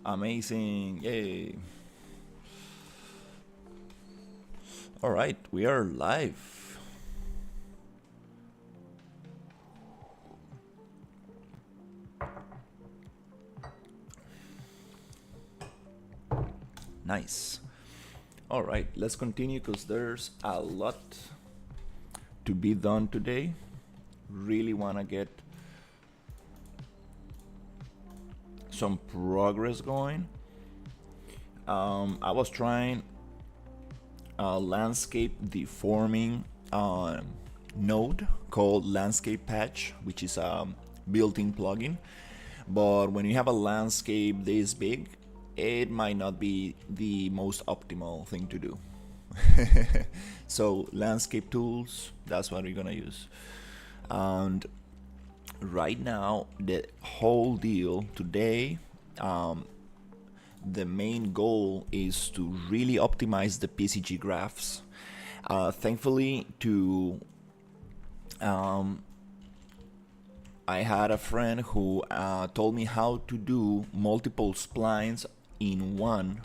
Amazing, yay. All right, we are live. Nice. All right, let's continue because there's a lot to be done today. Really want to get some progress going. I was trying landscape deforming node called landscape patch, which is a built-in plugin. But when you have a landscape this big, it might not be the most optimal thing to do. So landscape tools, that's what we're gonna use. And right now, the whole deal today, the main goal is to really optimize the PCG graphs. Thankfully, I had a friend who told me how to do multiple splines in one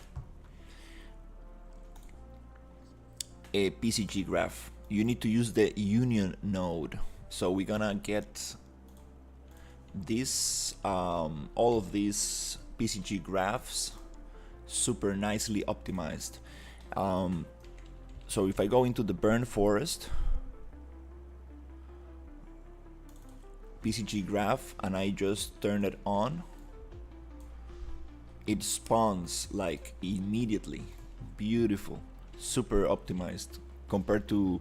a PCG graph. You need to use the union node. So we're gonna get this all of these PCG graphs super nicely optimized. So if I go into the burn forest PCG graph and I just turn it on, it spawns like immediately. Beautiful, super optimized compared to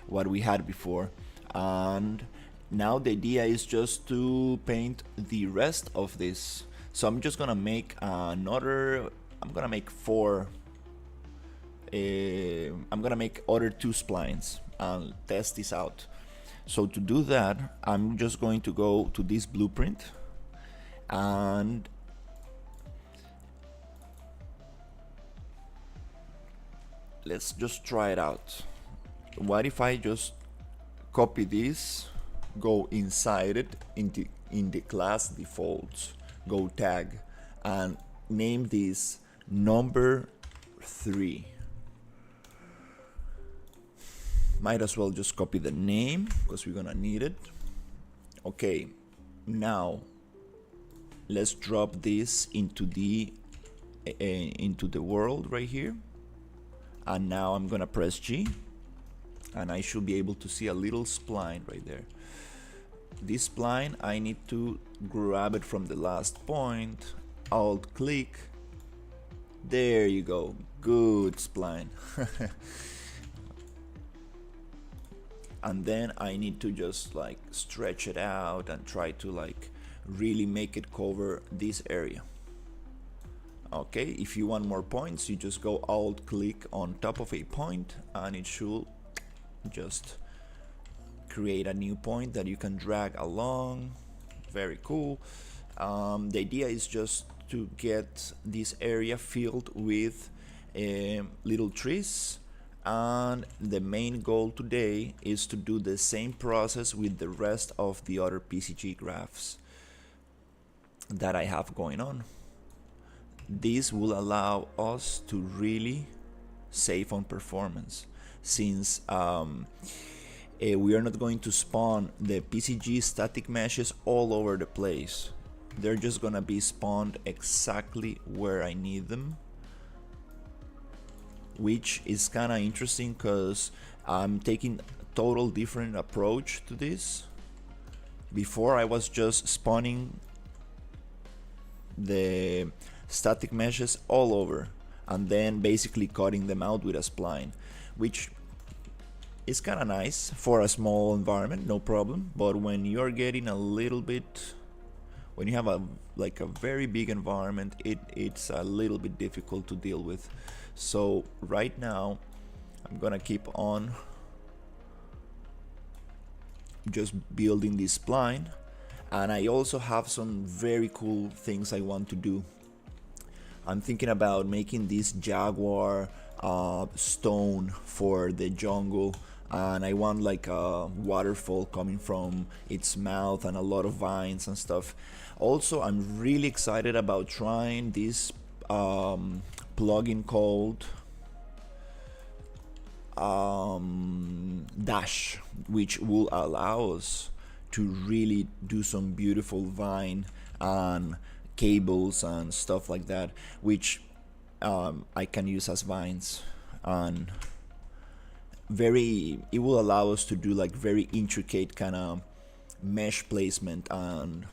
what we had before. And now the idea is just to paint the rest of this. So I'm just gonna make another, I'm gonna make four, I'm gonna make other two splines and test this out. So to do that, I'm just going to go to this blueprint and let's just try it out. What if I just copy this, go inside it in the class defaults, go tag and name this number 3. Might as well just copy the name because we're gonna need it. Okay, now let's drop this into the world right here, and now I'm gonna press G and I should be able to see a little spline right there. This spline, I need to grab it from the last point, alt click, there you go, good spline. And then I need to just like stretch it out and try to like really make it cover this area. Okay, if you want more points, you just go alt click on top of a point and it should just create a new point that you can drag along. Very cool. The idea is just to get this area filled with little trees, and the main goal today is to do the same process with the rest of the other PCG graphs that I have going on. This will allow us to really save on performance, since we are not going to spawn the PCG static meshes all over the place. They're just gonna be spawned exactly where I need them, which is kind of interesting because I'm taking a total different approach to this. Before I was just spawning the static meshes all over and then basically cutting them out with a spline, which is kind of nice for a small environment, no problem. But when you're getting a little bit, when you have a very big environment, it's a little bit difficult to deal with. So right now I'm gonna keep on just building this spline, and I also have some very cool things I want to do. I'm thinking about making this jaguar stone for the jungle, and I want like a waterfall coming from its mouth and a lot of vines and stuff. Also, I'm really excited about trying this plugin called Dash, which will allow us to really do some beautiful vine and cables and stuff like that, which I can use as vines, and it will allow us to do like very intricate kind of mesh placement and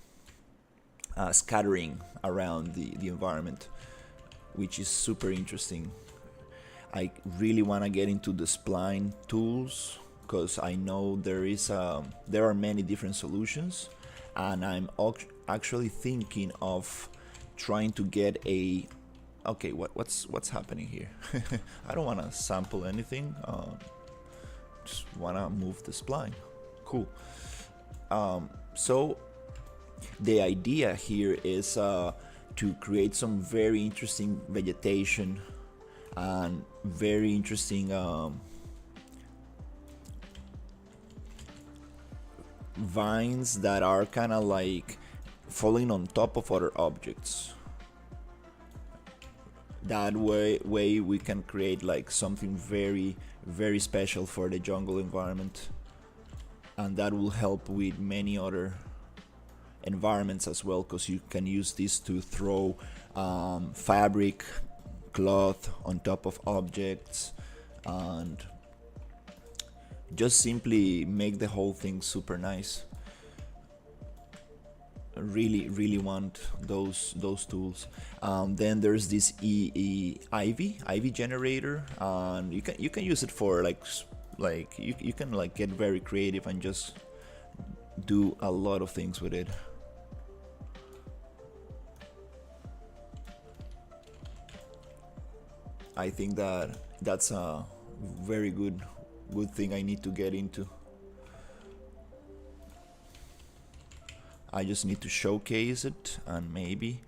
scattering around the environment, which is super interesting. I really want to get into the spline tools because I know there are many different solutions, and I'm actually thinking of trying to get a what's happening here. I don't want to sample anything, just want to move the spline. Cool. So the idea here is to create some very interesting vegetation and very interesting vines that are kind of like falling on top of other objects. That way we can create like something very, very special for the jungle environment, and that will help with many other environments as well, because you can use this to throw fabric, cloth on top of objects, and just simply make the whole thing super nice. I really want those tools. Then there's this ivy generator, and you can use it for like you can like get very creative and just do a lot of things with it. I think that's a very good thing I need to get into. I just need to showcase it, and maybe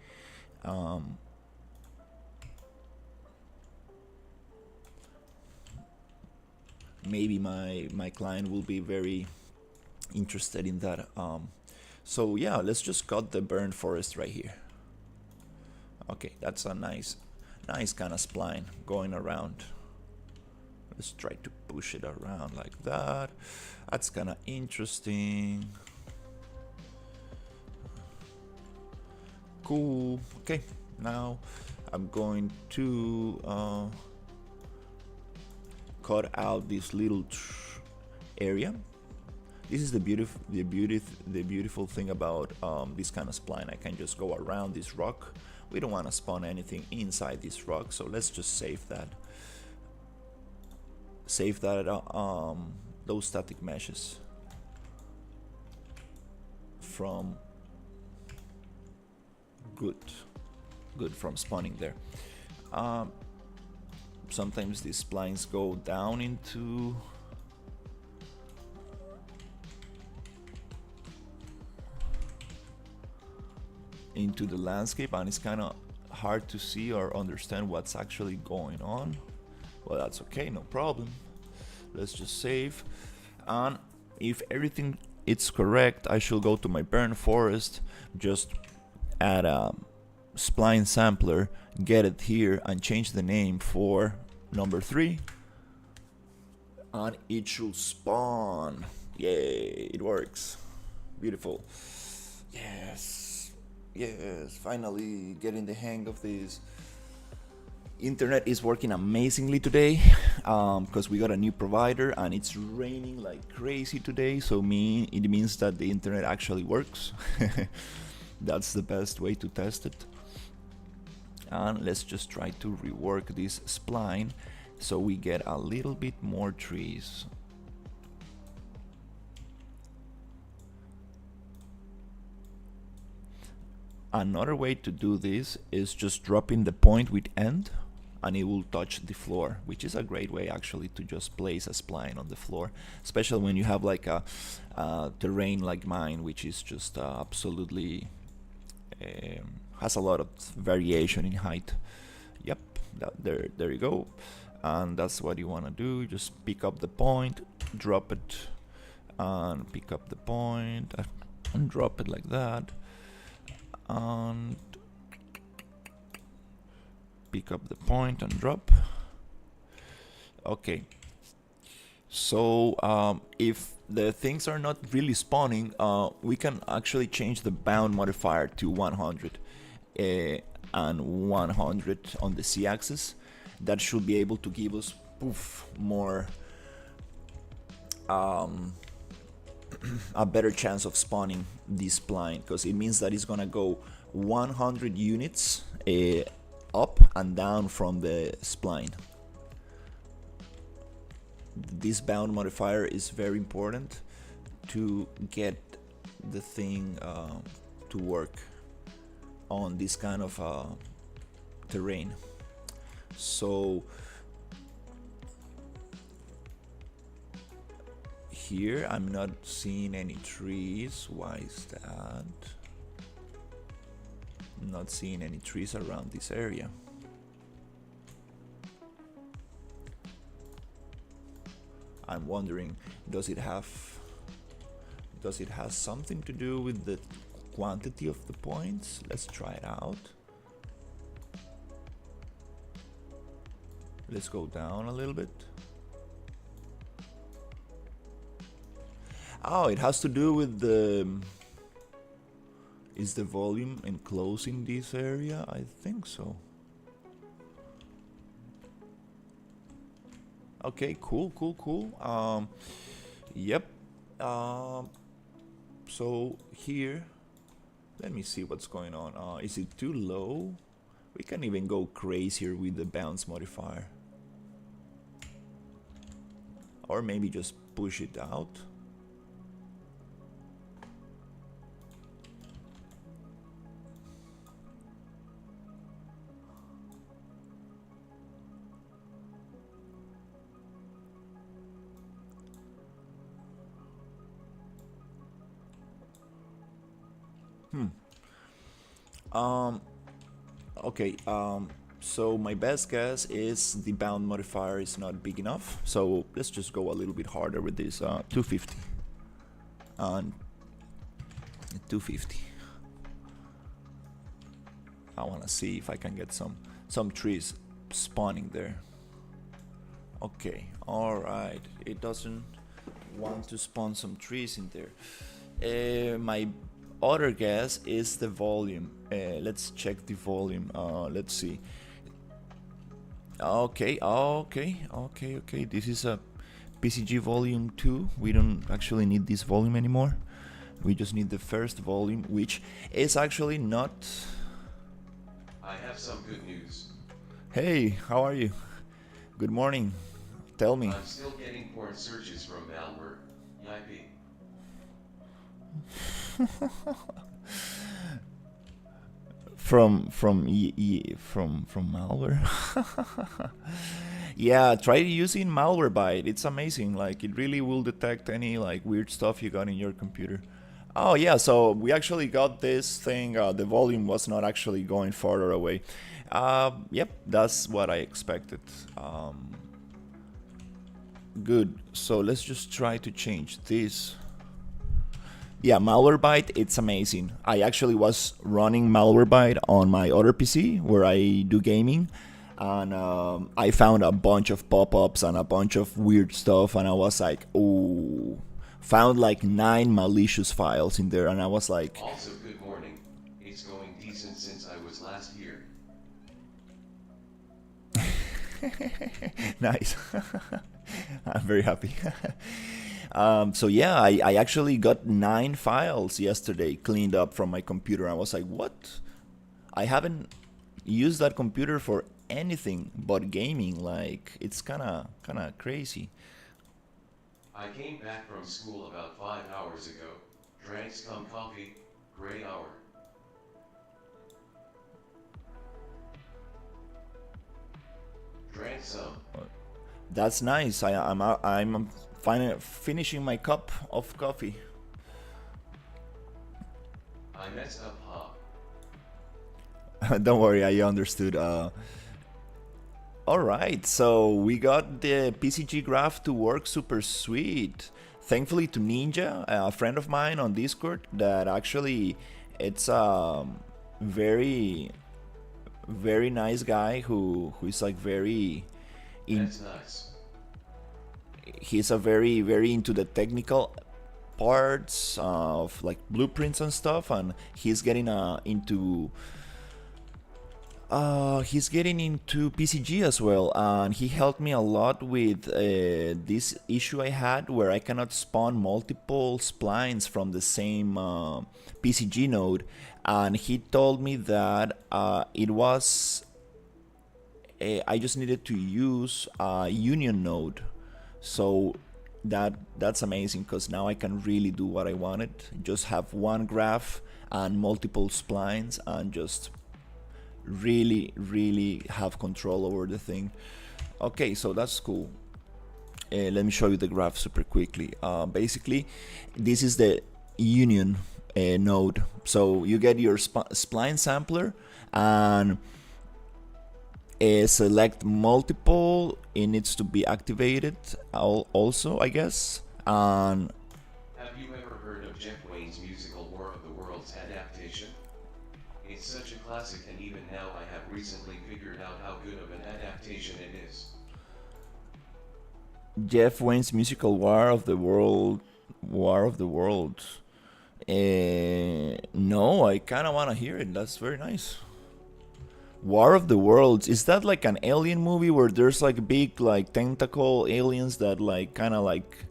maybe my client will be very interested in that. So yeah, let's just cut the burnt forest right here. Okay, that's a nice kind of spline going around. Let's try to push it around like that. That's kind of interesting. Cool. Okay, now I'm going to cut out this little area. This is the beautiful thing about this kind of spline. I can just go around this rock. We don't want to spawn anything inside this rock, so let's just save that. Save that those static meshes from good from spawning there. Sometimes these splines go down into the landscape, and it's kind of hard to see or understand what's actually going on. Well, that's okay, no problem. Let's just save, and if everything is correct, I should go to my burn forest, just add a spline sampler, get it here, and change the name for number 3, and it should spawn. Yay, it works. Beautiful. Yes, finally getting the hang of this. Internet is working amazingly today, because we got a new provider, and it's raining like crazy today, so it means that the internet actually works. That's the best way to test it. And let's just try to rework this spline so we get a little bit more trees. Another way to do this is just dropping the point with end, and it will touch the floor, which is a great way actually to just place a spline on the floor, especially when you have like a terrain like mine, which is just absolutely has a lot of variation in height. Yep, there you go. And that's what you want to do. Just pick up the point, drop it, and pick up the point and drop it like that. And pick up the point and drop. Okay. So if the things are not really spawning, we can actually change the bound modifier to 100 and 100 on the z-axis. That should be able to give us more a better chance of spawning this spline, because it means that it's gonna go 100 units up and down from the spline. This bound modifier is very important to get the thing to work on this kind of terrain. So here I'm not seeing any trees. Why is that? I'm not seeing any trees around this area. I'm wondering, does it have something to do with the quantity of the points? Let's try it out. Let's go down a little bit. Oh, it has to do with the... Is the volume enclosing this area? I think so. Okay, cool. Yep. So here, let me see what's going on. Is it too low? We can even go crazier with the bounce modifier. Or maybe just push it out. Okay, so my best guess is the bound modifier is not big enough, so let's just go a little bit harder with this. 250 and 250. I want to see if I can get some trees spawning there. Okay, alright, it doesn't want to spawn some trees in there. My other guess is the volume. Let's check the volume. Let's see. Okay. This is a PCG volume 2. We don't actually need this volume anymore. We just need the first volume, which is actually not... I have some good news. Hey, how are you? Good morning. Tell me. I'm still getting porn searches from malware. Yippee. from malware. Yeah, try using Malwarebyte. It's amazing. Like, it really will detect any like weird stuff you got in your computer. Oh yeah, so we actually got this thing. The volume was not actually going farther away. Yep, that's what I expected. Good. So let's just try to change this. Yeah, Malwarebyte, it's amazing. I actually was running Malwarebyte on my other PC where I do gaming, and I found a bunch of pop-ups and a bunch of weird stuff, and I was like, oh, found like 9 malicious files in there, and I was like... Also, good morning. It's going decent since I was last here. Nice. I'm very happy. So yeah, I actually got 9 files yesterday cleaned up from my computer. I was like, what? I haven't used that computer for anything but gaming. Like, it's kinda crazy. I came back from school about 5 hours ago. Drank some coffee. Great hour. Drank some. That's nice. I'm finishing my cup of coffee. I messed up, huh? Don't worry, I understood. Alright, so we got the PCG graph to work super sweet. Thankfully to Ninja, a friend of mine on Discord, that actually it's very very nice guy who is like very in. That's nice. He's a very into the technical parts of like blueprints and stuff, and he's getting into PCG as well, and he helped me a lot with this issue I had where I cannot spawn multiple splines from the same PCG node, and he told me that it was I just needed to use a union node, so that's amazing because now I can really do what I wanted. Just have one graph and multiple splines and just really have control over the thing. Okay, so that's cool. Let me show you the graph super quickly. Basically, this is the union node. So you get your spline sampler and select multiple. It needs to be activated also, I guess. And Have you ever heard of Jeff Wayne's musical War of the Worlds adaptation? It's such a classic, and even now I have recently figured out how good of an adaptation it is. Jeff Wayne's musical War of the Worlds. No, I kind of want to hear it. That's very nice. War of the Worlds. Is that like an alien movie where there's like big like tentacle aliens that like kind of like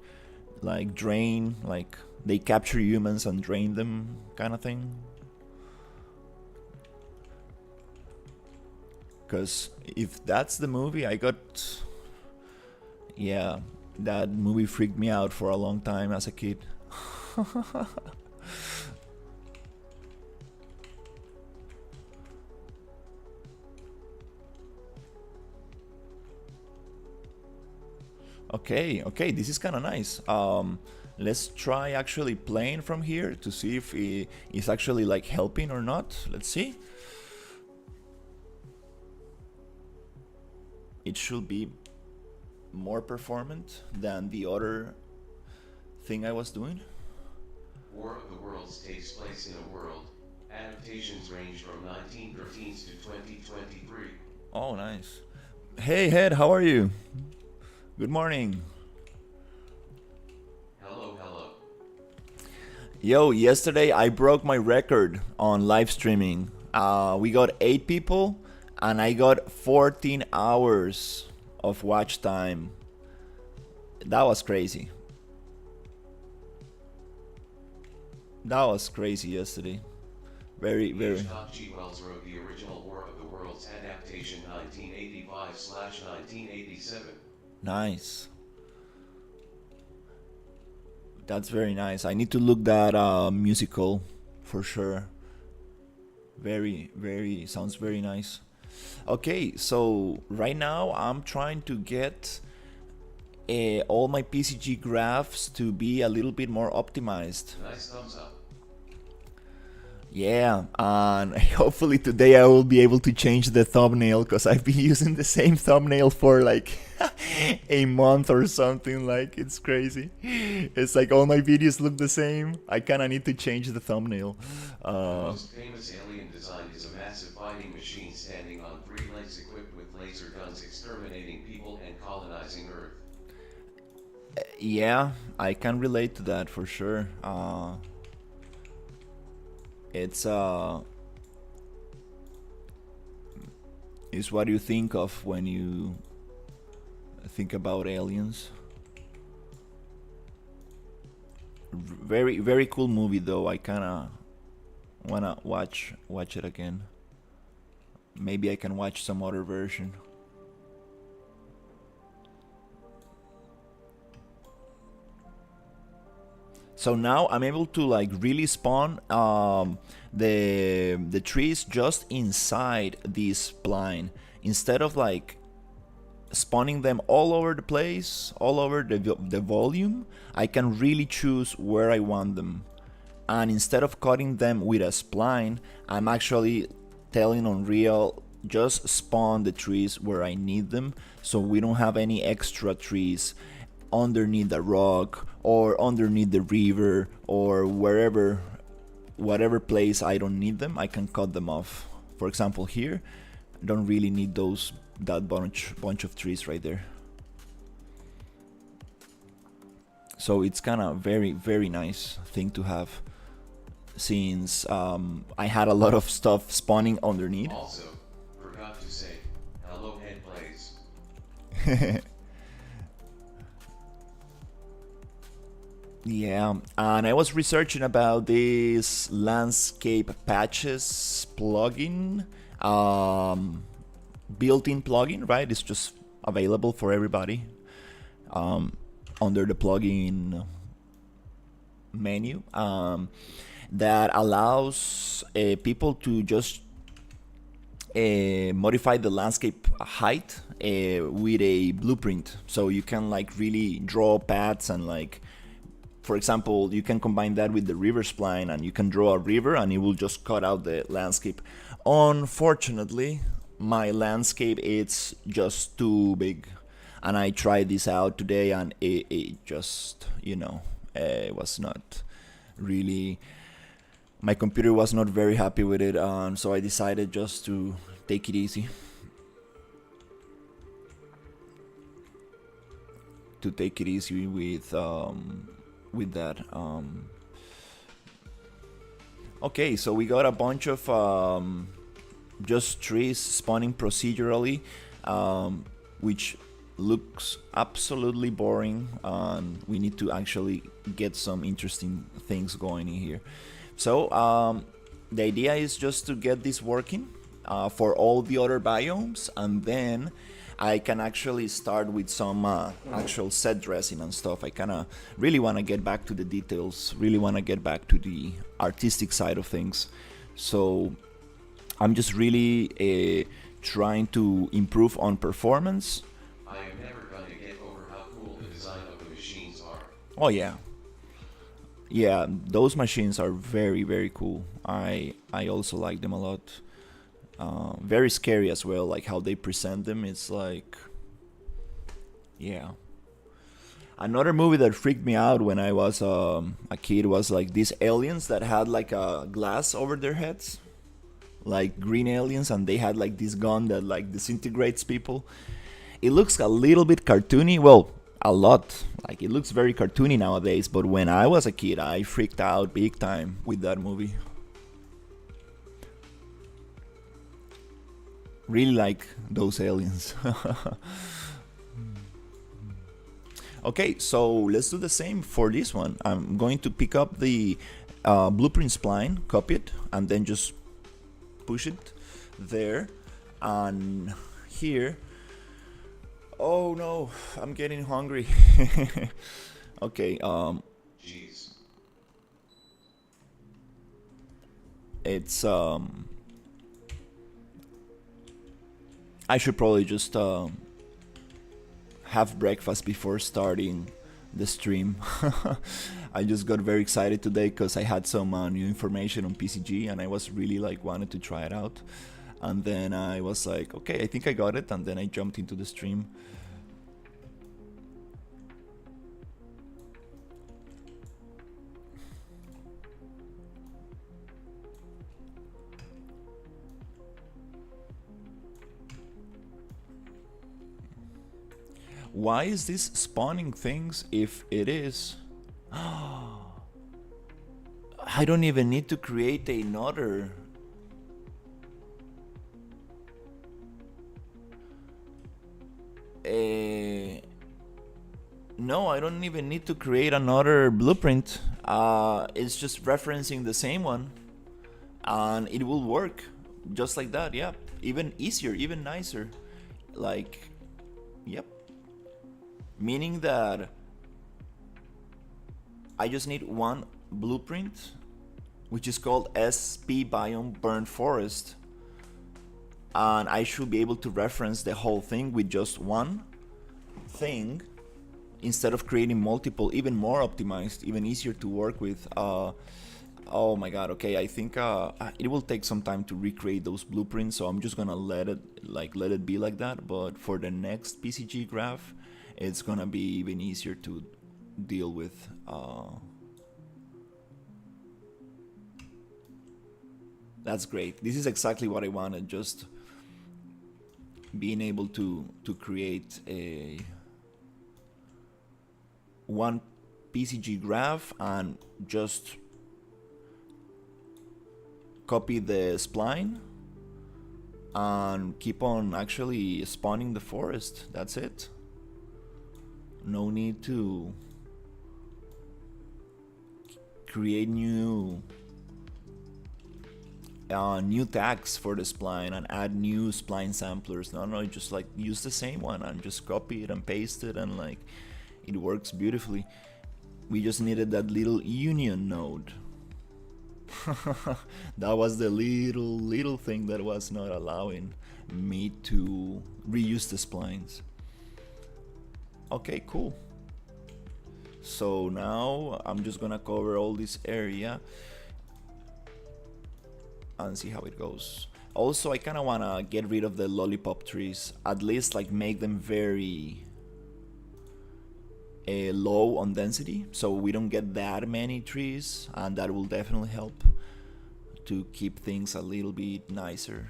drain, like they capture humans and drain them kind of thing? Because if that's the movie, yeah, that movie freaked me out for a long time as a kid. Okay, this is kind of nice. Let's try actually playing from here to see if it's actually like helping or not. Let's see. It should be more performant than the other thing I was doing. War of the Worlds takes place in a world. Adaptations range from 1913 to 2023. Oh, nice. Hey, Head, how are you? Good morning. Hello, hello. Yo, yesterday I broke my record on live streaming. We got 8 people and I got 14 hours of watch time. That was crazy. That was crazy yesterday. Very. H.G. Wells wrote the original War of the Worlds adaptation 1985/1987. Nice. That's very nice. I need to look that musical for sure. Sounds very nice. Okay, so right now I'm trying to get all my PCG graphs to be a little bit more optimized. Nice thumbs up. Yeah, and hopefully today I will be able to change the thumbnail because I've been using the same thumbnail for like a month or something. Like, it's crazy. It's like all my videos look the same. I kind of need to change the thumbnail. The most famous alien design is a massive fighting machine standing on 3 legs equipped with laser guns exterminating people and colonizing Earth. Yeah, I can relate to that for sure. It's what you think of when you think about aliens. Very cool movie though. I kind of wanna watch it again. Maybe I can watch some other version. So now I'm able to like really spawn the trees just inside this spline instead of like spawning them all over the place, all over the volume. I can really choose where I want them, and instead of cutting them with a spline, I'm actually telling Unreal just spawn the trees where I need them, so we don't have any extra trees underneath the rock or underneath the river or whatever place I don't need them. I can cut them off. For example, here don't really need that bunch of trees right there. So it's kind of very nice thing to have, since I had a lot of stuff spawning underneath. Also, forgot to say, hello head plays. Yeah, and I was researching about this landscape patches plugin, built-in plugin, right? It's just available for everybody under the plugin menu, that allows people to just modify the landscape height with a blueprint. So you can like really draw paths, and like, for example, you can combine that with the river spline, and you can draw a river and it will just cut out the landscape. Unfortunately, my landscape it's just too big, and I tried this out today, and it just, it was not really, my computer was not very happy with it, so I decided just to take it easy. With that. Okay, so we got a bunch of just trees spawning procedurally, which looks absolutely boring, and we need to actually get some interesting things going in here. So the idea is just to get this working for all the other biomes, and then I can actually start with some actual set dressing and stuff. I kind of really want to get back to the details, really want to get back to the artistic side of things. So I'm just really trying to improve on performance. I am never gonna get over how cool the design of the machines are. Oh yeah. Yeah, those machines are very cool. I also like them a lot. Very scary as well, like how they present them. It's like, yeah. Another movie that freaked me out when I was a kid was like these aliens that had like a glass over their heads, like green aliens, and they had like this gun that like disintegrates people. It looks a little bit cartoony. Well, a lot. Like it looks very cartoony nowadays, but when I was a kid, I freaked out big time with that movie. Really like those aliens. Okay, so let's do the same for this one. I'm going to pick up the blueprint spline, copy it, and then just push it there and here. Oh no, I'm getting hungry. Okay, Jeez. it's I should probably just have breakfast before starting the stream. I just got very excited today because I had some new information on PCG, and I was really like wanted to try it out. And then I was like, okay, I think I got it, and then I jumped into the stream. Why is this spawning things if it is? I don't even need to create another. No, I don't even need to create another blueprint. It's just referencing the same one, and it will work just like that. Yeah, even easier, even nicer. Like, yep. Meaning that I just need one blueprint, which is called SP Biome Burnt Forest, and I should be able to reference the whole thing with just one thing instead of creating multiple, even more optimized, even easier to work with. Oh my god, okay, I think it will take some time to recreate those blueprints, so I'm just gonna let it be like that. But for the next PCG graph, it's gonna be even easier to deal with. That's great. This is exactly what I wanted. Just being able to create a one PCG graph and just copy the spline and keep on actually spawning the forest. That's it. No need to create new tags for the spline and add new spline samplers. No, just like use the same one and just copy it and paste it, and like it works beautifully. We just needed that little union node. That was the little thing that was not allowing me to reuse the splines. Okay, cool. So now I'm just gonna cover all this area and see how it goes. Also, I kind of want to get rid of the lollipop trees, at least like make them very low on density, so we don't get that many trees, and that will definitely help to keep things a little bit nicer.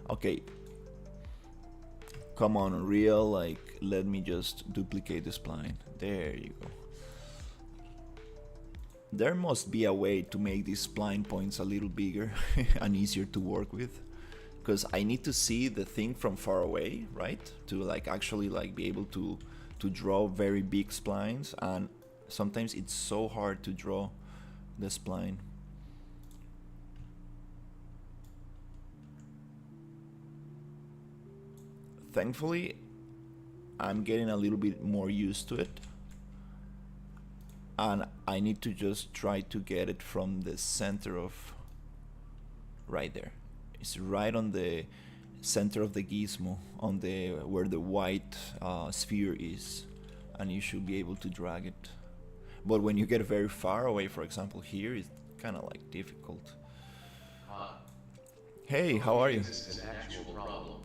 Okay, come on, Unreal, like let me just duplicate the spline. There you go. There must be a way to make these spline points a little bigger and easier to work with, because I need to see the thing from far away, right? To like actually like be able to draw very big splines, and sometimes it's so hard to draw the spline. Thankfully, I'm getting a little bit more used to it, and I need to just try to get it from the center of right there. It's right on the center of the gizmo, on the where the white sphere is, and you should be able to drag it. But when you get very far away, for example here, it's kind of like difficult. Hey, how are you? This is an actual problem.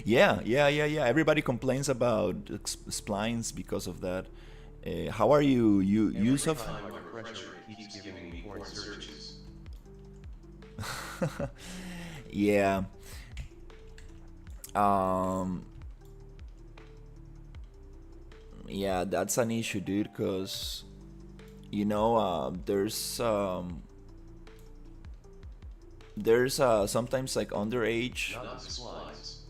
Yeah. Everybody complains about splines because of that. How are you, Yusuf? Every time I refresh it keeps giving me porn searches. Yeah. Yeah, that's an issue, dude, because there's sometimes like underage. Not the slides.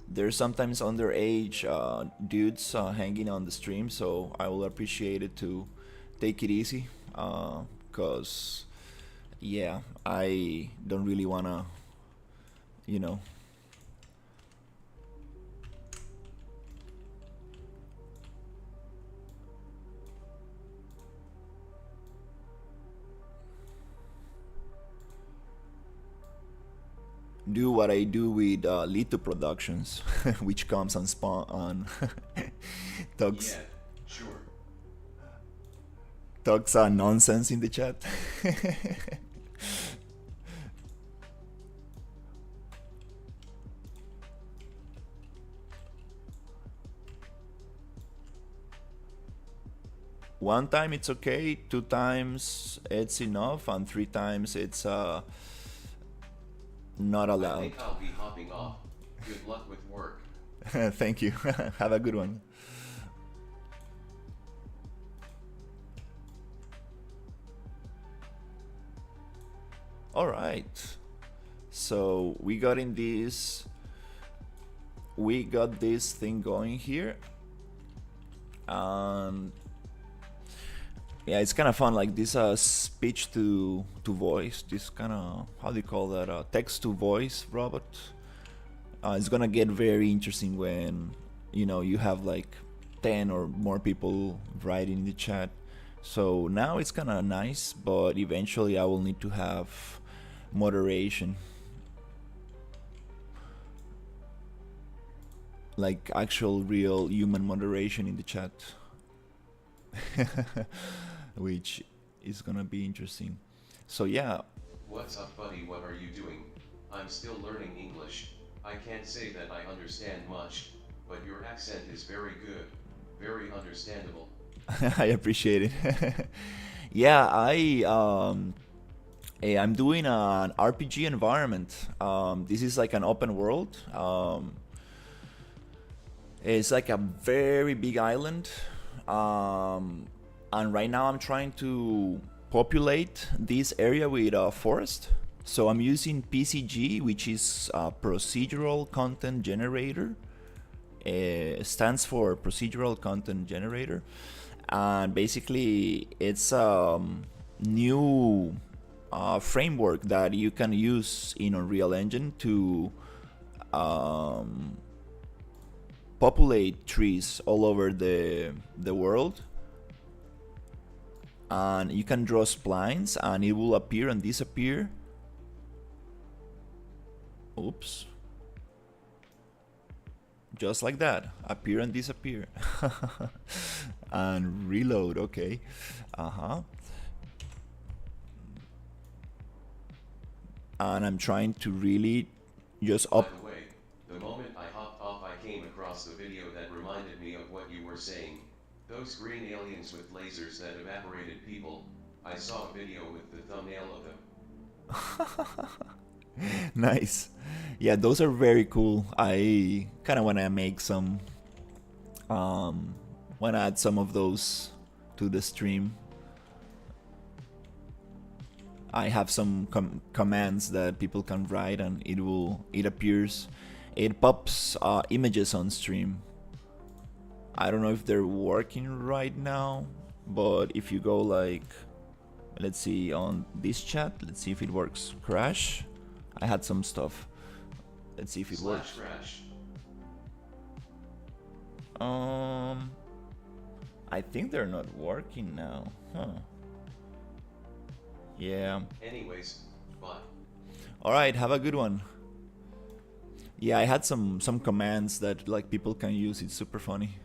There's sometimes underage dudes hanging on the stream, so I will appreciate it to take it easy, cause yeah, I don't really wanna, you know. Do what I do with Lito Productions, which comes on spawn on talks Yeah, sure. talks nonsense in the chat. One time it's okay, two times it's enough, and three times it's not I allowed. think I'll be hopping off. Good luck with work. Thank you. Have a good one. All right. So we got this thing going here, and yeah, it's kind of fun, like this speech to voice, this kind of, how do you call that, text to voice robot. It's gonna get very interesting when you have like 10 or more people writing in the chat. So now it's kind of nice, but eventually I will need to have moderation, like actual real human moderation in the chat. Which is gonna be interesting. So yeah. What's up, buddy? What are you doing? I'm still learning English. I can't say that I understand much, but your accent is very good, very understandable. I appreciate it. Yeah, I'm doing an RPG environment. This is like an open world. It's like a very big island. And right now I'm trying to populate this area with a forest. So I'm using PCG, which is a procedural content generator. Stands for procedural content generator, and basically it's a new framework that you can use in Unreal Engine to populate trees all over the world, and you can draw splines and it will appear and disappear. Oops. Just like that, appear and disappear. And reload, okay. And I'm trying to really just By the way, the moment I hopped off I came across the video that reminded me of what you were saying. Those green aliens with lasers that evaporated people. I saw a video with the thumbnail of them. Nice. Yeah, those are very cool. I kind of want to make some, want to add some of those to the stream. I have some commands that people can write, and it appears, it pops images on stream. I don't know if they're working right now, but if you go like, let's see on this chat, let's see if it works. Crash. I had some stuff. Let's see if it works. Crash. I think they're not working now. Huh. Yeah. Anyways, bye. All right, have a good one. Yeah, I had some commands that like people can use. It's super funny.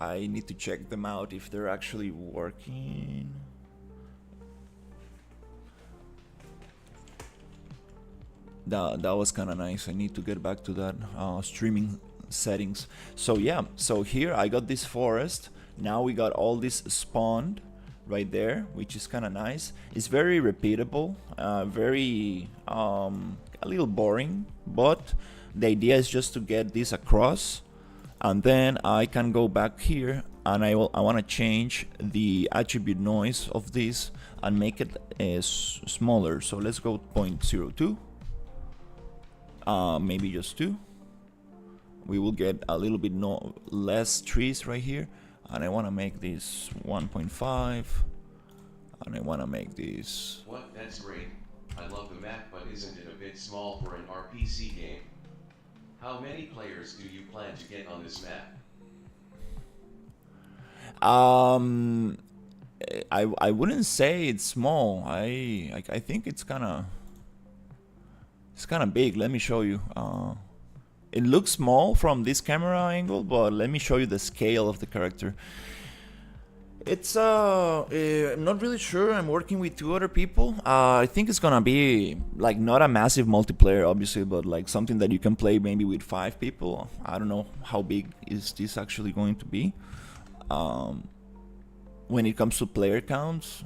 I need to check them out if they're actually working. That was kind of nice. I need to get back to that streaming settings. So yeah, so here I got this forest. Now we got all this spawned right there, which is kind of nice. It's very repeatable, very a little boring, but the idea is just to get this across, and then I can go back here and I want to change the attribute noise of this and make it smaller. So let's go 0.02. Maybe just 2. We will get a little bit less trees right here, and I want to make this 1.5, and I want to make this. What? That's great. I love the map, but isn't it a bit small for an RPC game? How many players do you plan to get on this map? I wouldn't say it's small. I think it's kind of big. Let me show you. It looks small from this camera angle, but let me show you the scale of the character. It's I'm not really sure. I'm working with 2 other people. I think it's gonna be like not a massive multiplayer, obviously, but like something that you can play maybe with 5 people. I don't know how big is this actually going to be. When it comes to player counts,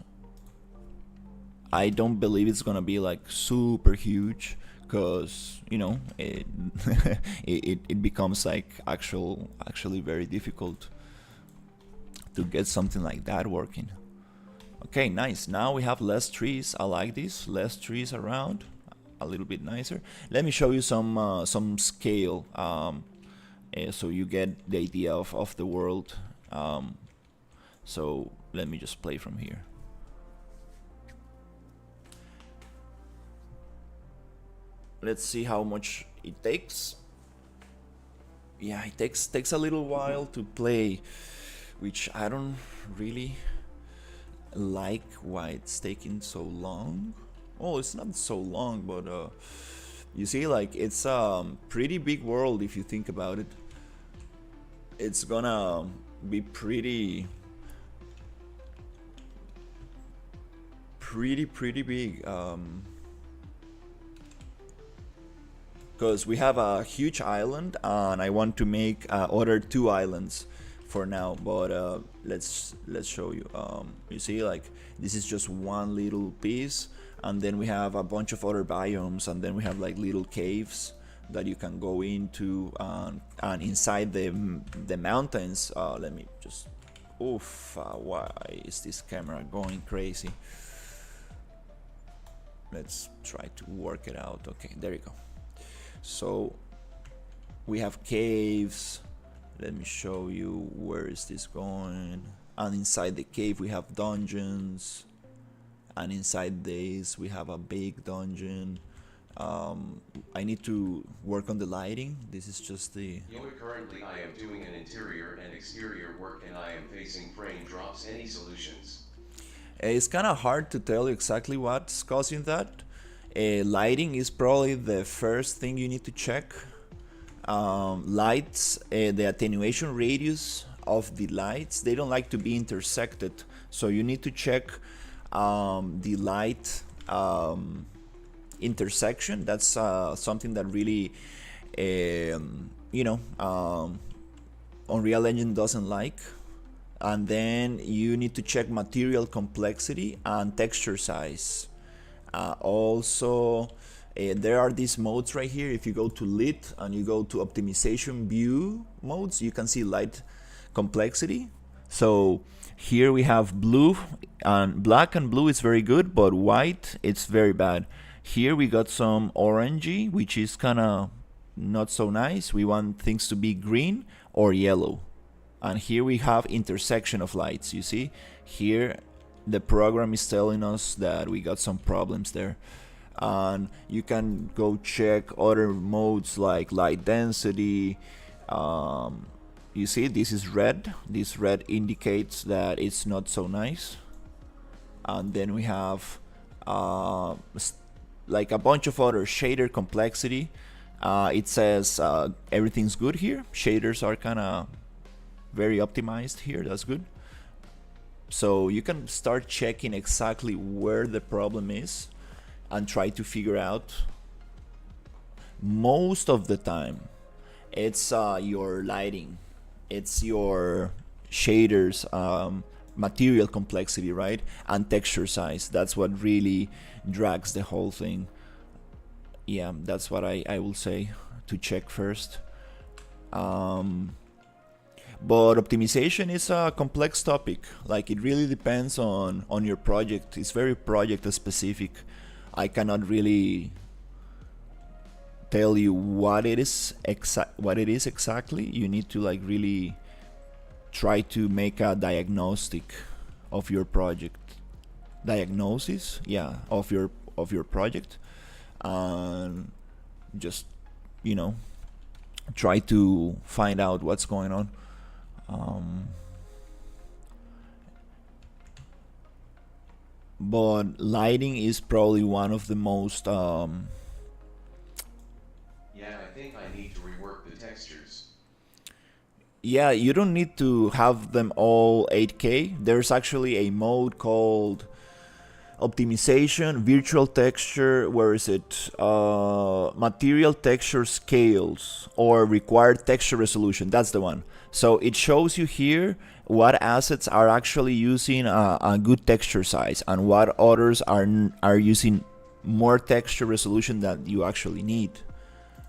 I don't believe it's gonna be like super huge, because you know it it becomes like actually very difficult to get something like that working. Okay, nice. Now we have less trees. I like this. Less trees around, a little bit nicer. Let me show you some scale, so you get the idea of the world. So let me just play from here. Let's see how much it takes. Yeah, it takes a little while to play, which I don't really like why it's taking so long. Oh, it's not so long, but you see, like, it's a pretty big world if you think about it. It's gonna be pretty big, because we have a huge island and I want to make other 2 islands for now, but let's show you. You see, like, this is just one little piece, and then we have a bunch of other biomes, and then we have like little caves that you can go into, and inside the mountains. Let me just, oof, why is this camera going crazy? Let's try to work it out. Okay, there you go. So we have caves. Let me show you where is this going. And inside the cave we have dungeons, and inside this we have a big dungeon. I need to work on the lighting. This is just the... Currently I am doing an interior and exterior work and I am facing frame drops. Any solutions? It's kind of hard to tell exactly what's causing that. Lighting is probably the first thing you need to check. Lights, the attenuation radius of the lights, they don't like to be intersected, so you need to check the light intersection. That's something that really Unreal Engine doesn't like. And then you need to check material complexity and texture size. Also, there are these modes right here. If you go to lit and you go to optimization view modes, you can see light complexity. So here we have blue, and black and blue is very good, but white, it's very bad. Here we got some orangey, which is kind of not so nice. We want things to be green or yellow. And here we have intersection of lights. You see here the program is telling us that we got some problems there. And you can go check other modes like light density. You see this is red. This red indicates that it's not so nice. And then we have like a bunch of other shader complexity. It says everything's good here. Shaders are kind of very optimized here. That's good. So you can start checking exactly where the problem is and try to figure out. Most of the time it's your lighting, it's your shaders, material complexity, right, and texture size. That's what really drags the whole thing. Yeah, that's what I will say to check first. But optimization is a complex topic. Like, it really depends on your project. It's very project specific. I cannot really tell you what it is exactly. You need to like really try to make a diagnostic of your project. Diagnosis, yeah, of your project, and just try to find out what's going on. But lighting is probably one of the most Yeah, I think I need to rework the textures. yeah, you don't need to have them all 8K. There's actually a mode called optimization, virtual texture, where is it? Material texture scales, or required texture resolution. That's the one. So it shows you here what assets are actually using a good texture size and what others are using more texture resolution that you actually need.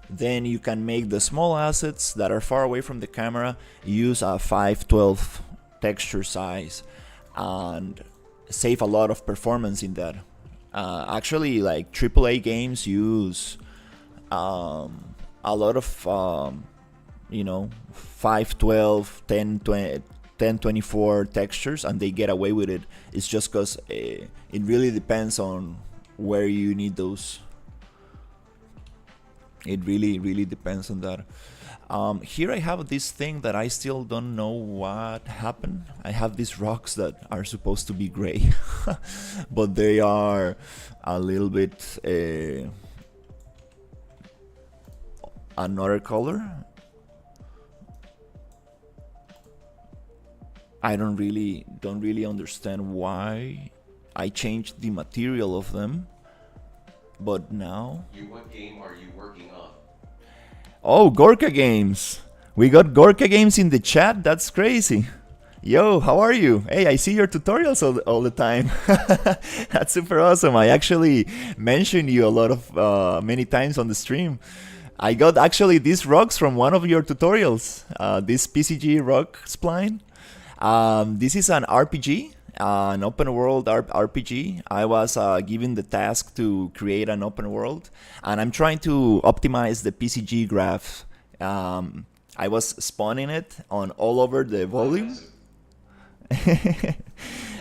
Then you can make the small assets that are far away from the camera use a 512 texture size and save a lot of performance in that. Actually, like AAA games use a lot of 512, 1024 textures, and they get away with it. It's just because it really depends on where you need those. It really depends on that. Here I have this thing that I still don't know what happened. I have these rocks that are supposed to be gray, but they are a little bit another color. I don't really understand why I changed the material of them, but now... What game are you working on? Oh, Gorka Games! We got Gorka Games in the chat. That's crazy. Yo, how are you? Hey, I see your tutorials all the time. That's super awesome. I actually mentioned you a lot of many times on the stream. I got actually these rocks from one of your tutorials. This PCG rock spline. This is an RPG, an open world RPG. I was given the task to create an open world, and I'm trying to optimize the PCG graph. I was spawning it on all over the volume.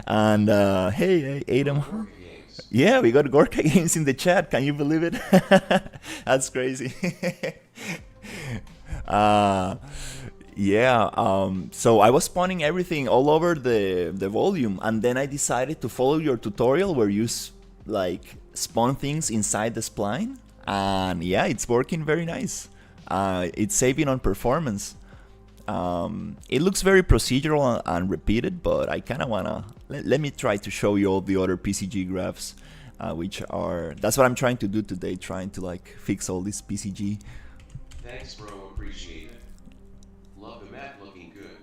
And hey, Adam. Yeah, we got Gorka Games in the chat. Can you believe it? That's crazy. uh, yeah. So I was spawning everything all over the volume, and then I decided to follow your tutorial where you like spawn things inside the spline, and yeah, it's working very nice. It's saving on performance. It looks very procedural and repeated, but I kind of wanna let me try to show you all the other PCG graphs, which are that's what I'm trying to do today, trying to like fix all this PCG. Thanks, bro. Appreciate it. Love the map, looking good.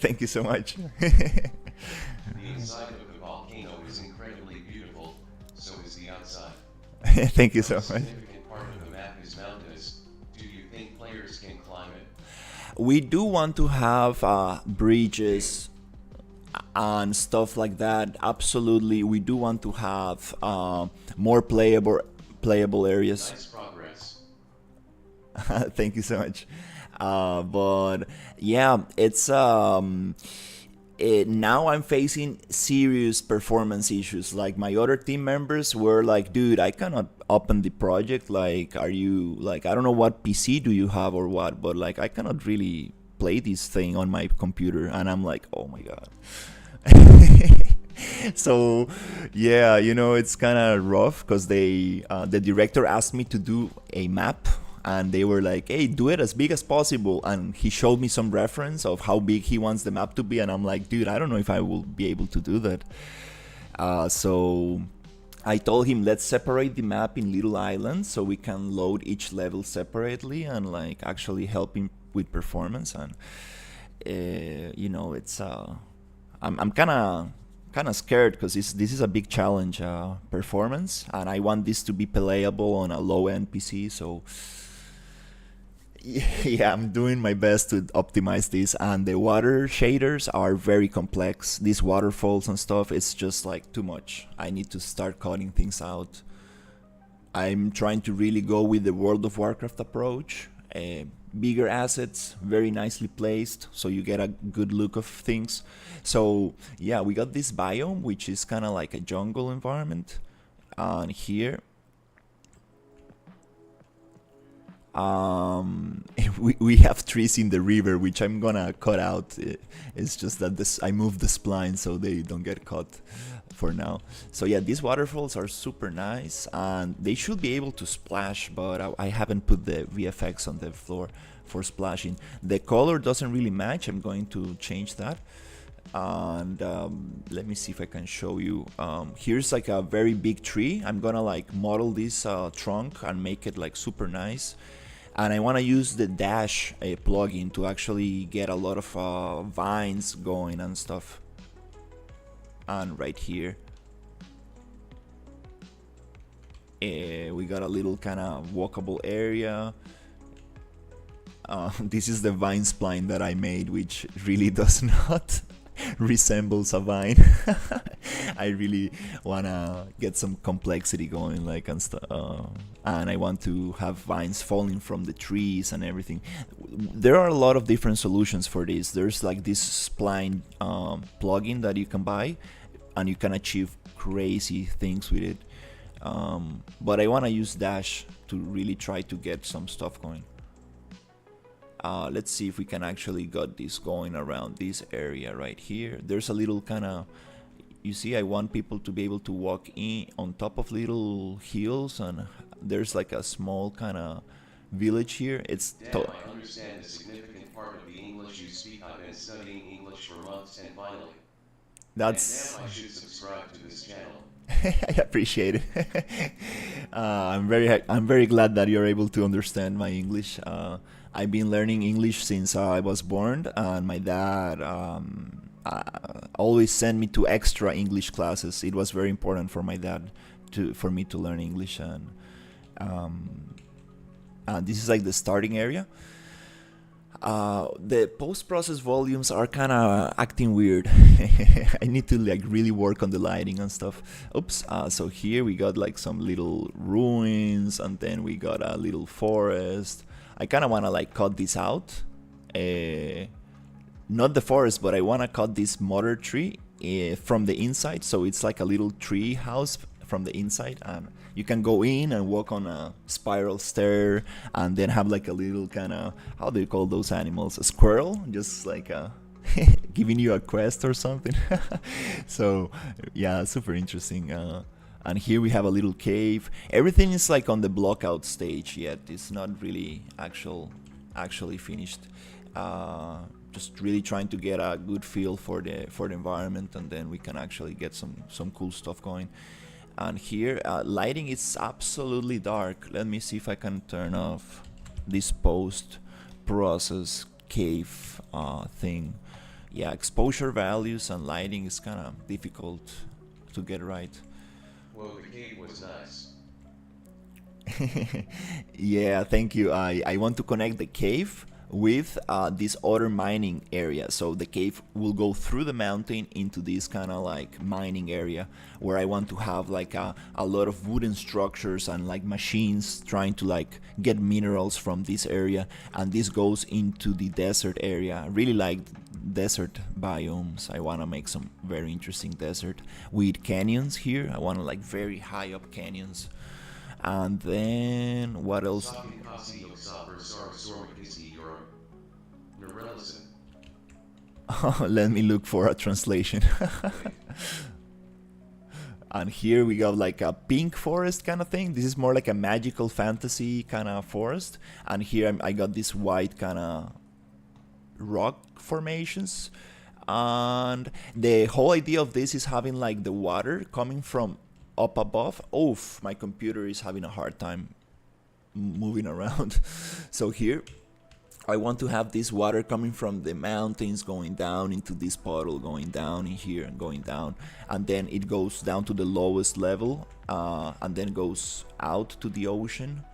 Thank you so much. The inside of the volcano is incredibly beautiful. So is the outside. Thank you so A much. significant part of the map is mountainous. Do you think players can climb it? We do want to have bridges and stuff like that. Absolutely, we do want to have more playable areas. Nice progress. Thank you so much. But yeah, it's now I'm facing serious performance issues. Like my other team members were like, dude, I cannot open the project. Like, are you like, I don't know what PC do you have or what, but like I cannot really play this thing on my computer. And I'm like, oh my god. So yeah, it's kind of rough because the director asked me to do a map, and they were like, hey, do it as big as possible, and he showed me some reference of how big he wants the map to be, and I'm like, dude, I don't know if I will be able to do that. So I told him, let's separate the map in little islands so we can load each level separately and like actually help him with performance. And it's I'm kind of scared because this is a big challenge, performance, and I want this to be playable on a low end PC. So yeah, I'm doing my best to optimize this, and the water shaders are very complex. These waterfalls and stuff, it's just like too much. I need to start cutting things out. I'm trying to really go with the World of Warcraft approach. Bigger assets, very nicely placed, so you get a good look of things. So yeah, we got this biome, which is kind of like a jungle environment. And here, we have trees in the river, which I'm gonna cut out. It's just that I moved the spline so they don't get cut for now. So yeah, these waterfalls are super nice, and they should be able to splash, but I haven't put the VFX on the floor for splashing. The color doesn't really match. I'm going to change that. And let me see if I can show you. Here's like a very big tree. I'm gonna like model this trunk and make it like super nice. And I want to use the Dash plugin to actually get a lot of vines going and stuff. And right here, we got a little kind of walkable area. This is the vine spline that I made, which really does not resembles a vine. I really wanna get some complexity going, like, and I want to have vines falling from the trees and everything. There are a lot of different solutions for this. There's like this spline plugin that you can buy, and you can achieve crazy things with it. But I want to use Dash to really try to get some stuff going. Let's see if we can actually get this going around this area right here. There's a little kind of, you see, I want people to be able to walk in on top of little hills, and there's like a small kind of village here. It's Damn, I understand a significant part of the English you speak. I've been studying English for months, and finally. That's. And damn, I should subscribe to this channel. I appreciate it. I'm very glad that you're able to understand my English. I've been learning English since I was born, and my dad always send me to extra English classes. It was very important for my dad for me to learn English, and this is like the starting area. The post-process volumes are kind of acting weird. I need to like really work on the lighting and stuff. Oops. So here we got like some little ruins, and then we got a little forest. I kind of want to like cut this out. Not the forest, but I want to cut this mother tree from the inside, so it's like a little tree house from the inside, and you can go in and walk on a spiral stair, and then have like a little kind of, how do you call those animals, a squirrel, just like giving you a quest or something. So yeah, super interesting. And here we have a little cave. Everything is like on the blockout stage yet. It's not really actually finished. Just really trying to get a good feel for the environment, and then we can actually get some cool stuff going. And here, lighting is absolutely dark. Let me see if I can turn off this post-process cave thing. Yeah, exposure values and lighting is kind of difficult to get right. Whoa, the cave was nice. Yeah, thank you. I want to connect the cave with this other mining area, so the cave will go through the mountain into this kind of like mining area, where I want to have like a lot of wooden structures and like machines trying to like get minerals from this area, and this goes into the desert area. I really like desert biomes. I want to make some very interesting desert with canyons here. I want to like very high up canyons. And then what else? Let me look for a translation. And here we got like a pink forest kind of thing. This is more like a magical fantasy kind of forest. And here I got this white kind of rock formations. And the whole idea of this is having like the water coming from up above. Oh, my computer is having a hard time moving around. So here I want to have this water coming from the mountains going down into this puddle, going down in here and going down, and then it goes down to the lowest level, and then goes out to the ocean,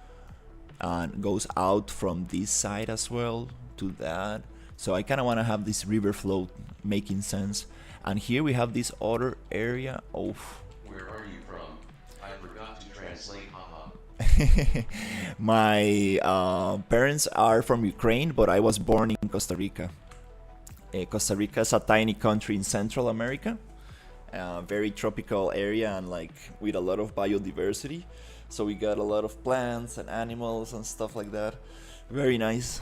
and goes out from this side as well to that. So I kind of want to have this river flow making sense. And here we have this other area. Oh, where are you from? I forgot to translate, haha. My parents are from Ukraine, but I was born in Costa Rica. Costa Rica is a tiny country in Central America, very tropical area, and like with a lot of biodiversity. So we got a lot of plants and animals and stuff like that. Very nice.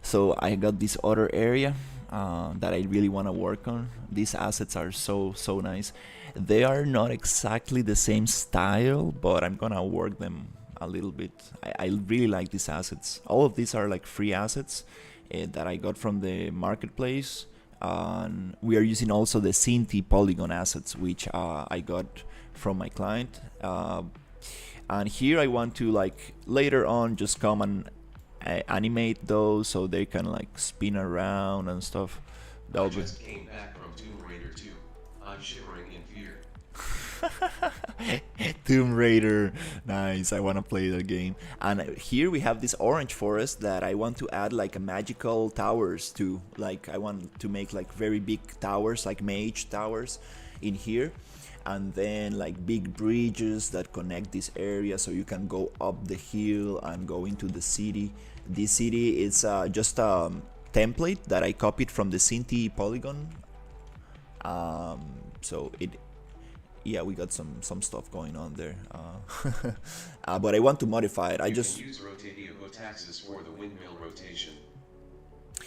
So I got this other area that I really want to work on. These assets are so nice. They are not exactly the same style, but I'm gonna work them a little bit. I really like these assets. All of these are like free assets that I got from the marketplace. And we are using also the Cinti polygon assets, which I got from my client. And here I want to like later on just come and animate those so they can like spin around and stuff. I just came back from Tomb Raider 2. I'm shivering in fear. Tomb Raider, nice. I want to play that game. And here we have this orange forest that I want to add like a magical towers to. Like I want to make like very big towers, like mage towers in here. And then like big bridges that connect this area so you can go up the hill and go into the city. This city is just a template that I copied from the Cinti polygon. So yeah, we got some stuff going on there. But I want to modify it. I just use rotating taxes for the windmill rotation.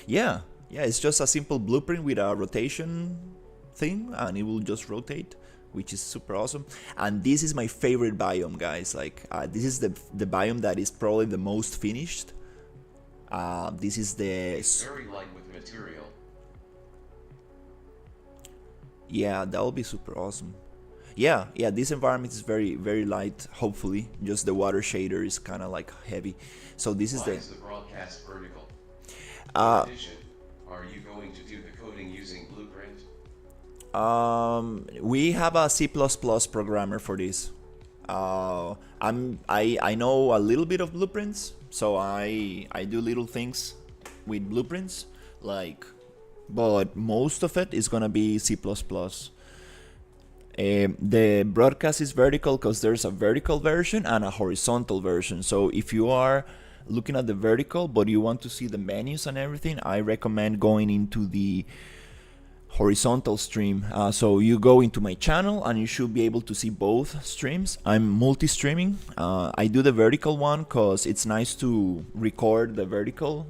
Yeah, it's just a simple blueprint with a rotation thing, and it will just rotate, which is super awesome. And this is my favorite biome, guys. Like this is the biome that is probably the most finished. This is It's very light with material. Yeah, that will be super awesome. Yeah, this environment is very light, hopefully. Just the water shader is kind of like heavy. So this is Why is the broadcast vertical? In addition, are you going to do the coding using blue We have a C++ programmer for this. I know a little bit of blueprints, so I do little things with blueprints, like, but most of it is gonna be C++. The broadcast is vertical because there's a vertical version and a horizontal version. So if you are looking at the vertical but you want to see the menus and everything, I recommend going into the horizontal stream. So you go into my channel and you should be able to see both streams. I'm multi-streaming. I do the vertical one because it's nice to record the vertical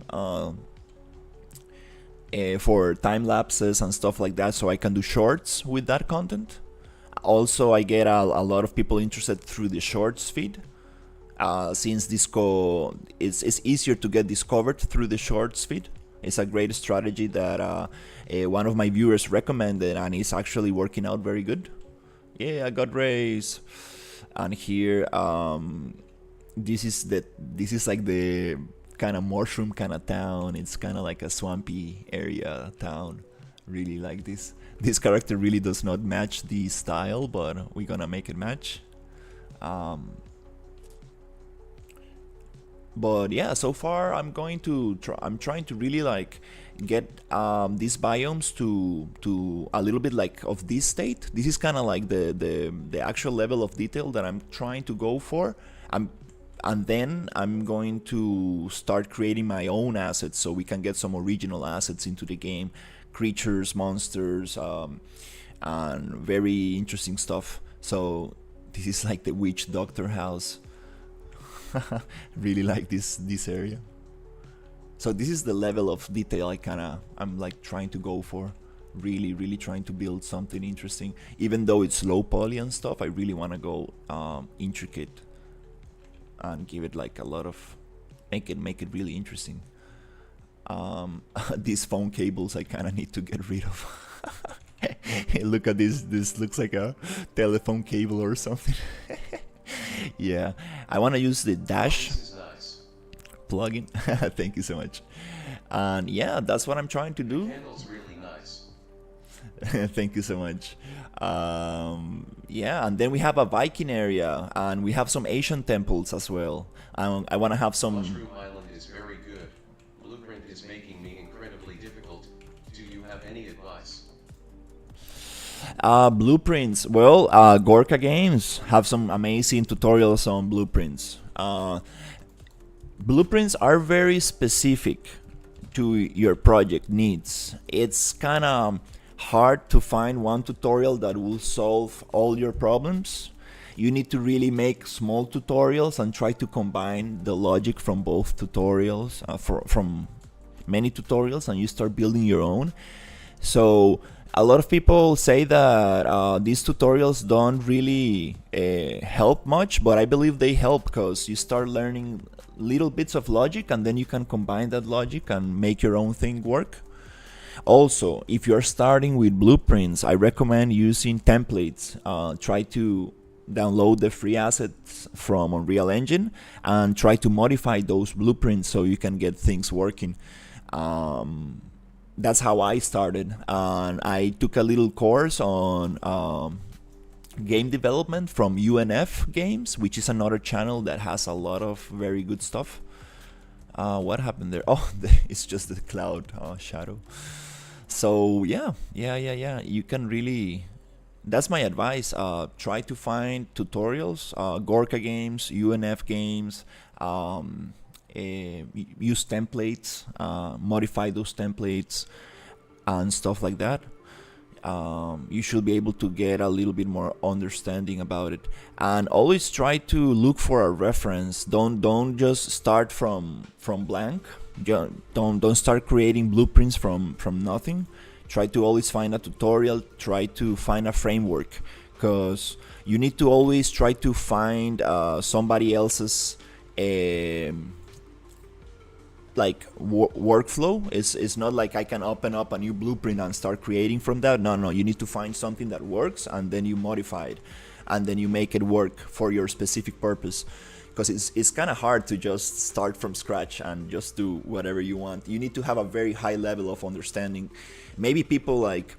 for time lapses and stuff like that, so I can do shorts with that content. Also, I get a lot of people interested through the shorts feed. Since Disco it's easier to get discovered through the shorts feed. It's a great strategy that one of my viewers recommended, and it's actually working out very good. Yeah, I got raised. And here, this is like the kind of mushroom kind of town. It's kind of like a swampy area town. Really like this. This character really does not match the style, but we're gonna make it match. But yeah, so far I'm trying to really like get these biomes to a little bit like of this state. This is kind of like the actual level of detail that I'm trying to go for. And then I'm going to start creating my own assets so we can get some original assets into the game, creatures, monsters, and very interesting stuff. So this is like the witch doctor house. Really like this area. So this is the level of detail I'm like trying to go for. Really trying to build something interesting. Even though it's low poly and stuff, I really want to go intricate and give it like a lot of make it really interesting. These phone cables I kind of need to get rid of. Hey, look at this. This looks like a telephone cable or something. Yeah, I want to use the dash This is nice. plugin. Thank you so much. And yeah, that's what I'm trying to do. Candle's really nice. Thank you so much. Yeah, and then we have a Viking area, and we have some Asian temples as well. I want to have some. Mushroom Island is very good. Blueprint is making me incredibly difficult. Do you have any advice? Blueprints. Well, Gorka Games have some amazing tutorials on blueprints. Blueprints are very specific to your project needs. It's kind of hard to find one tutorial that will solve all your problems. You need to really make small tutorials and try to combine the logic from both tutorials, from many tutorials, and you start building your own. So a lot of people say that these tutorials don't really help much, but I believe they help because you start learning little bits of logic, and then you can combine that logic and make your own thing work. Also, if you're starting with blueprints, I recommend using templates. Try to download the free assets from Unreal Engine and try to modify those blueprints so you can get things working. That's how I started, and I took a little course on game development from UNF Games, which is another channel that has a lot of very good stuff. What happened there? Oh, it's just the cloud shadow. So yeah, you can really, that's my advice. Try to find tutorials, Gorka Games, UNF Games, use templates, modify those templates and stuff like that. You should be able to get a little bit more understanding about it, and always try to look for a reference. Don't just start from blank. Don't start creating blueprints from nothing. Try to always find a tutorial, try to find a framework, because you need to always try to find somebody else's like workflow. It's not like I can open up a new blueprint and start creating from that. No, you need to find something that works, and then you modify it, and then you make it work for your specific purpose, because it's kind of hard to just start from scratch and just do whatever you want. You need to have a very high level of understanding. Maybe people like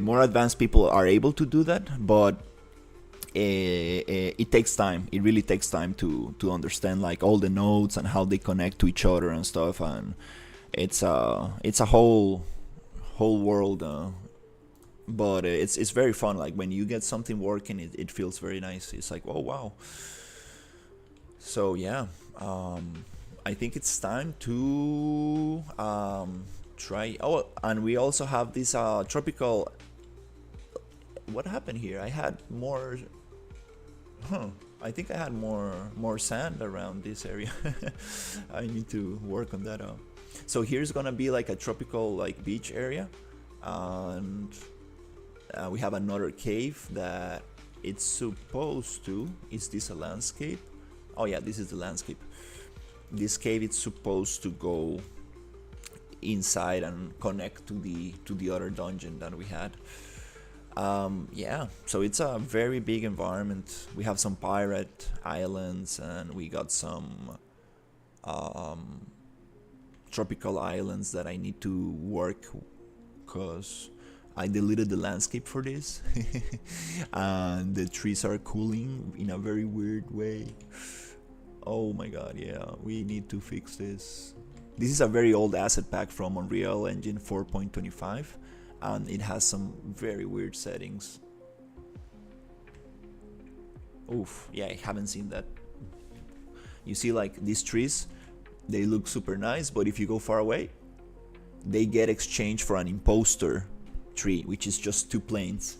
More advanced people are able to do that, but it takes time. It really takes time to understand like all the nodes and how they connect to each other and stuff. And it's a whole world. But it's very fun. Like when you get something working, it feels very nice. It's like, oh wow. So yeah, I think it's time to try. Oh, and we also have this tropical. What happened here? I had more. Huh. I think I had more sand around this area. I need to work on that. So here's gonna be like a tropical like beach area, and we have another cave that it's supposed to. Is this a landscape? Oh yeah, this is the landscape. This cave is supposed to go inside and connect to the other dungeon that we had. Yeah, so it's a very big environment. We have some pirate islands and we got some tropical islands that I need to work because I deleted the landscape for this. And the trees are cooling in a very weird way. Oh my god, yeah, we need to fix this. This is a very old asset pack from Unreal Engine 4.25, and it has some very weird settings. Oof, yeah, I haven't seen that. You see like these trees, they look super nice, but if you go far away, they get exchanged for an imposter tree, which is just two planes,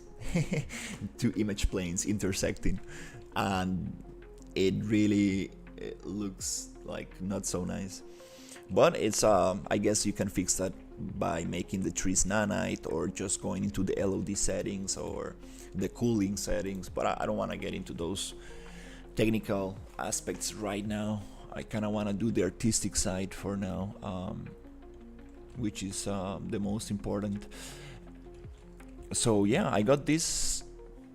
two image planes intersecting, and it looks like not so nice. But it's I guess you can fix that by making the trees nanite or just going into the LOD settings or the cooling settings. But I don't want to get into those technical aspects right now. I kind of want to do the artistic side for now, which is the most important. So yeah, I got this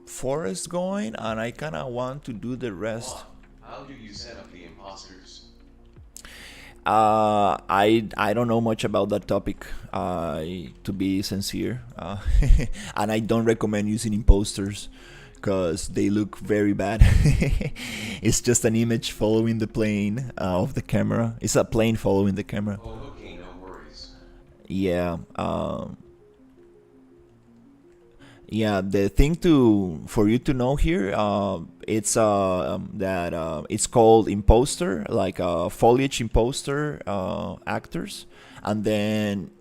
forest going, and I kind of want to do the rest. How do you set up the imposters? I don't know much about that topic, to be sincere, and I don't recommend using imposters because they look very bad. It's just an image following the plane of the camera. It's a plane following the camera. Oh, okay, no worries. Yeah. Yeah, the thing for you to know here, it's that it's called imposter, like foliage imposter actors, and then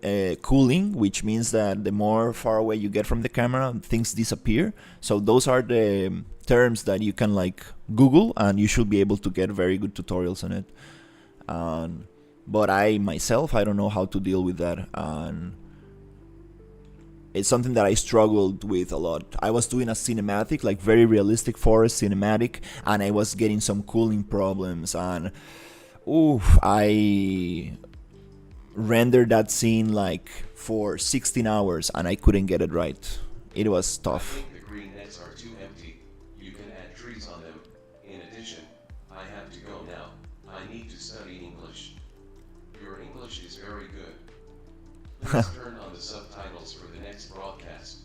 cooling, which means that the more far away you get from the camera, things disappear. So those are the terms that you can like Google, and you should be able to get very good tutorials on it. But I myself, I don't know how to deal with that, and it's something that I struggled with a lot. I was doing a cinematic, like very realistic forest cinematic, and I was getting some cooling problems, and I rendered that scene like for 16 hours and I couldn't get it right. It was I tough. think the green nets are too empty. You can add trees on them. In addition, I have to go now. I need to study English. Your English is very good. Please turn on the subtitles for the next broadcast.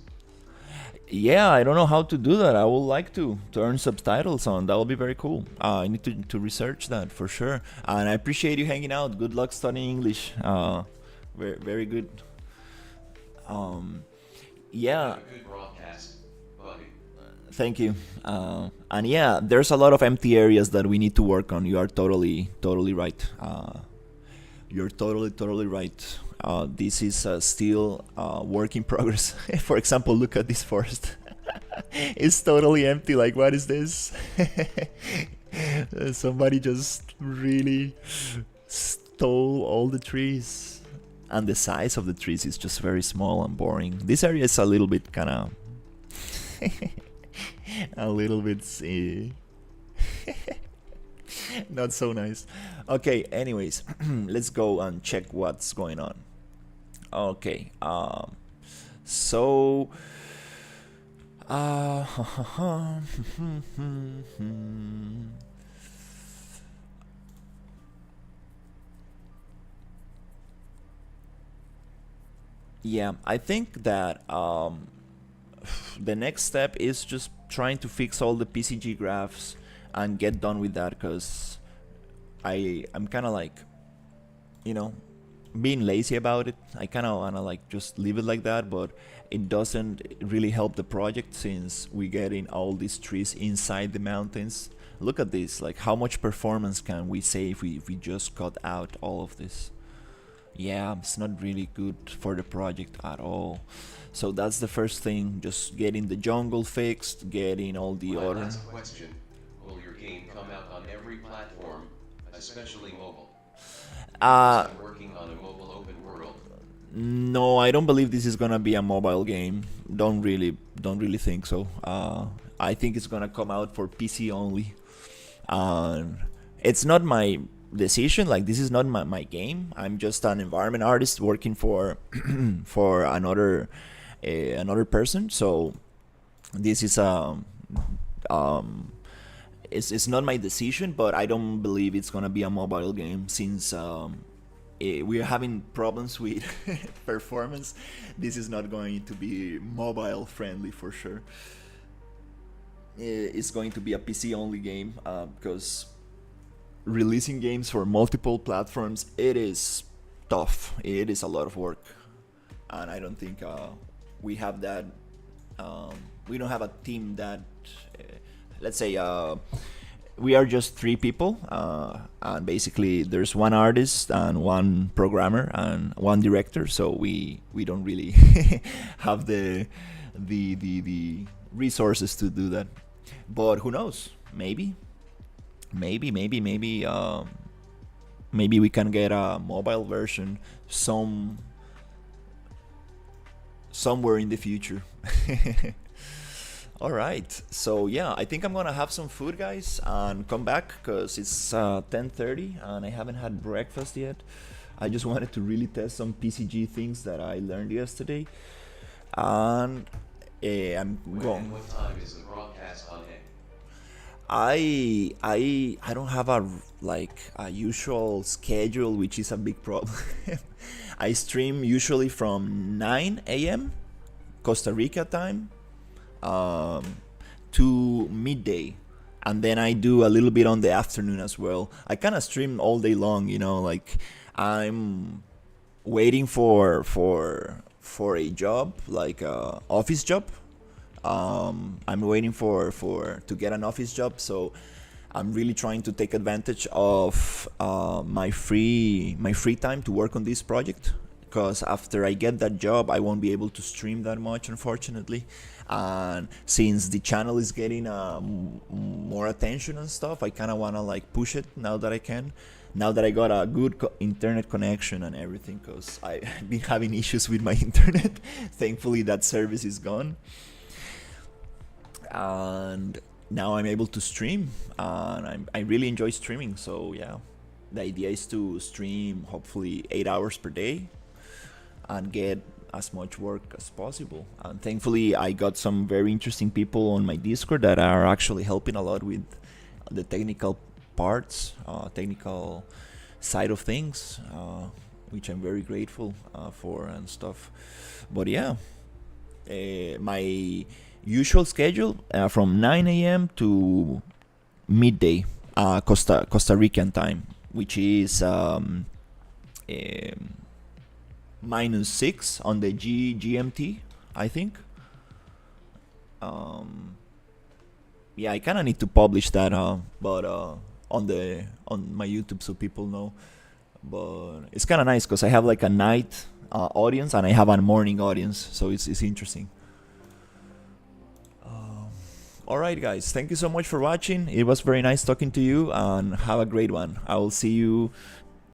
Yeah, I don't know how to do that. I would like to turn subtitles on. That would be very cool. I need to research that for sure. And I appreciate you hanging out. Good luck studying English. Very, very good. Yeah, Have a good broadcast, buddy. thank you. And yeah, there's a lot of empty areas that we need to work on. You are totally, totally right. You're totally, totally right. This is still work in progress. For example, look at this forest. It's totally empty. Like, what is this? Somebody just really stole all the trees. And the size of the trees is just very small and boring. This area is a little bit kind of... a little bit... not so nice. Okay, anyways, let's go and check what's going on. Okay, so Yeah, I think that the next step is just trying to fix all the PCG graphs and get done with that, because I'm kind of like, you know, being lazy about it. I kind of want to like just leave it like that, but it doesn't really help the project since we get in all these trees inside the mountains. Look at this, like how much performance can we save if we just cut out all of this? Yeah, it's not really good for the project at all. So that's the first thing, just getting the jungle fixed, getting all the My other. last question, will your game come out on every platform, especially mobile? Because Uh, I'm working on a mobile open world. no, I don't believe this is gonna be a mobile game. Don't really think so. I think it's gonna come out for PC only. It's not my decision. Like this is not my game. I'm just an environment artist working for for another person. So this is um it's not my decision, but I don't believe it's gonna be a mobile game since we're having problems with performance. This is not going to be mobile friendly for sure. It's going to be a PC only game because releasing games for multiple platforms, it is tough. It is a lot of work, and I don't think we have that. We don't have a team that, let's say, we are just three people, and basically there's one artist and one programmer and one director. So we don't really have the resources to do that. But who knows? Maybe we can get a mobile version somewhere in the future. All right, so yeah, I think I'm gonna have some food, guys, and come back because it's 10:30 and I haven't had breakfast yet. I just wanted to really test some PCG things that I learned yesterday, and I'm When going. and what time is the broadcast on air? I don't have a like a usual schedule, which is a big problem. I stream usually from 9 a.m. Costa Rica time to midday, and then I do a little bit on the afternoon as well. I kind of stream all day long, like I'm waiting for a job, like a office job. I'm waiting for to get an office job, so I'm really trying to take advantage of my free time to work on this project. Because after I get that job, I won't be able to stream that much, unfortunately. And since the channel is getting more attention and stuff, I kind of wanna like push it now that I can. Now that I got a good internet connection and everything, because I've been having issues with my internet. Thankfully, that service is gone, and now I'm able to stream, and I really enjoy streaming. So yeah, the idea is to stream hopefully 8 hours per day and get as much work as possible. And thankfully, I got some very interesting people on my Discord that are actually helping a lot with the technical parts, technical side of things, which I'm very grateful for and stuff. But yeah, my usual schedule from 9 a.m. to midday, Costa Rican time, which is -6 on the GMT, I think. Yeah, I kind of need to publish that, but on my YouTube so people know. But it's kind of nice because I have like a night audience and I have a morning audience, so it's interesting. All right, guys, thank you so much for watching. It was very nice talking to you, and have a great one. I will see you